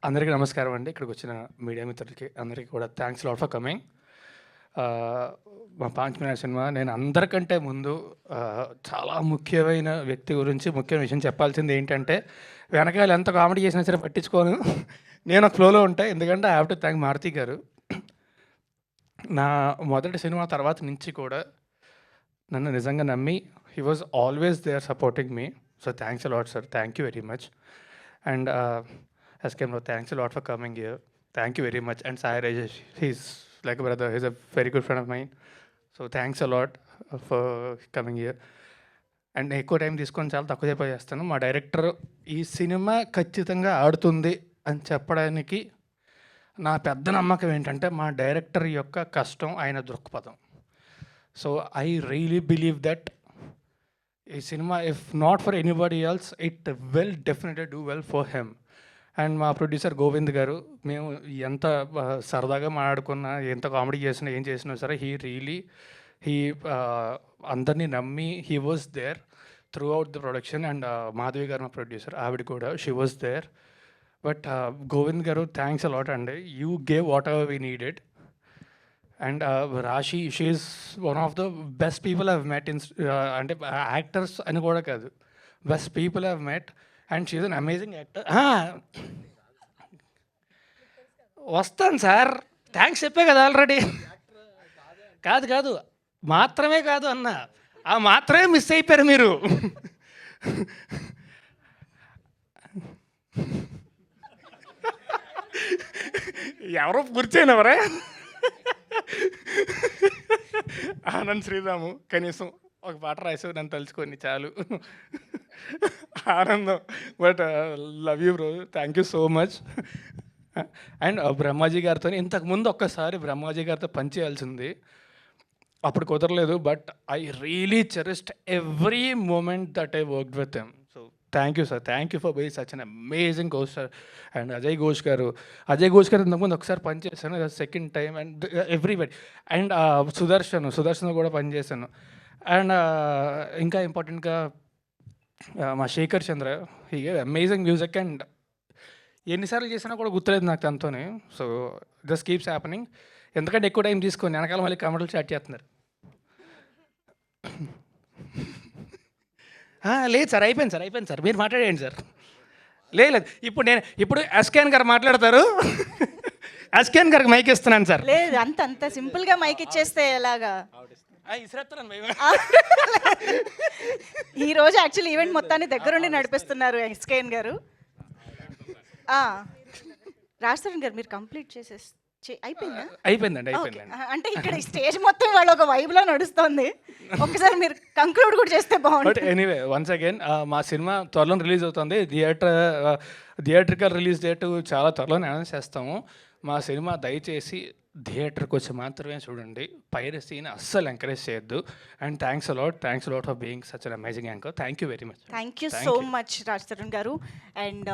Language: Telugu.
అందరికీ నమస్కారం అండి. ఇక్కడికి వచ్చిన మీడియా మిత్రులకి అందరికీ కూడా థ్యాంక్స్ లాట్ ఫర్ కమింగ్. మా 'పాంచ్ మినిట్' సినిమా నేను అందరికంటే ముందు చాలా ముఖ్యమైన వ్యక్తి గురించి ముఖ్యమైన విషయం చెప్పాల్సింది ఏంటంటే, వెనకాల ఎంత కామెడీ చేసినా సరే పట్టించుకోను. నేను ఒక ఫ్లోలో ఉంటా. ఎందుకంటే I have to thank Maruti garu. నా మొదటి సినిమా తర్వాత నుంచి కూడా నన్ను నిజంగా నమ్మి he was always there supporting me. So thanks a lot sir. Thank you very much. And SKM Rao, thanks a lot for coming here. Thank you very much. And Sai Rajesh, he's like a brother. He's a very good friend of mine. So thanks a lot for coming here. And ఎక్కువ టైం తీసుకొని చాలా తక్కువ సేపు చేస్తాను. మా డైరెక్టర్ ఈ సినిమా ఖచ్చితంగా ఆడుతుంది అని చెప్పడానికి నా పెద్ద నమ్మకం ఏంటంటే, మా డైరెక్టర్ యొక్క కష్టం, ఆయన దృక్పథం. So I really believe that ఈ cinema if not for anybody else it will definitely do well for him. And మా ప్రొడ్యూసర్ గోవింద్ గారు, మేము ఎంత సరదాగా మాట్లాడుకున్నా, ఎంత కామెడీ చేసినా, ఏం చేసినా సరే హీ అందరినీ నమ్మి he was there throughout the production. And Madhavi garu మా ప్రొడ్యూసర్, ఆవిడ కూడా she was there. But Govind garu, thanks a lot అండి. You gave whatever we needed. And Rashi, she's one of the best people I've met in, అంటే యాక్టర్స్ అని కూడా కాదు, best people I've met. And she's an amazing actor. వస్తాను సార్, థ్యాంక్స్ చెప్పే కదా ఆల్రెడీ. కాదు మాత్రమే కాదు అన్న, ఆ మాత్రమే మిస్ అయిపోయారు మీరు. ఎవరో కూర్చోయినవరే. ఆనంద్ శ్రీరాము కనీసం ఒక పాట రాసావు, నన్ను తలుచుకొని చాలు, ఆనందం. But love you bro, thank you so much. And Brahmaji గారితో ఇంతకుముందు ఒక్కసారి బ్రహ్మాజీ గారితో పనిచేయాల్సింది, అప్పుడు కుదరలేదు. But I really cherished every moment that I worked with him. So thank you sir, thank you for being such an amazing coach sir. And Ajay Ghosh garu ఇంతకుముందు ఒకసారి పనిచేశాను, second time. And everybody. And Sudarshan కూడా పనిచేశాను. అండ్ ఇంకా ఇంపార్టెంట్గా మా Shekhar Chandra, he amazing music. And ఎన్నిసార్లు చేసినా కూడా గుర్తులేదు నాకు తనతోనే. So just keeps happening. ఎందుకంటే ఎక్కువ టైం తీసుకొని వెనకాల మళ్ళీ కామెడీలు స్టార్ట్ చేస్తున్నారు. లేదు సార్, అయిపోయింది సార్, మీరు మాట్లాడేయండి సార్. లేదు, ఇప్పుడు SKN గారు మాట్లాడతారు. SKN గారికి మైక్ ఇస్తున్నాను సార్. లేదు, అంత సింపుల్గా మైక్ ఇచ్చేస్తే ఎలాగా? ఈరోజు యాక్చువల్లీ ఈవెంట్ మొత్తాన్ని దగ్గరుండి నడిపిస్తున్నారు SKN గారు. రాజస్థాన్ గారు, మీరు కంప్లీట్ అయిపోయిందండి. అంటే ఇక్కడ స్టేజ్ మొత్తం వాళ్ళ ఒక వైబ్లో నడుస్తుంది. ఒకసారి మీరు కంక్లూడ్ కూడా చేస్తే బాగుంటుంది. ఎనీవే, వన్స్ అగైన్ మా సినిమా త్వరలో రిలీజ్ అవుతుంది. థియేట్రికల్ రిలీజ్ డేట్ చాలా త్వరలోనే అనౌన్స్ చేస్తాము. మా సినిమా దయచేసి థియేటర్కి వచ్చి మాత్రమే చూడండి. పైరసీని అస్సలు ఎంకరేజ్ చేయొద్దు. And thanks a lot for being such an amazing anchor. Thank you very much. Thank you so much Raj Tarun గారు. అండ్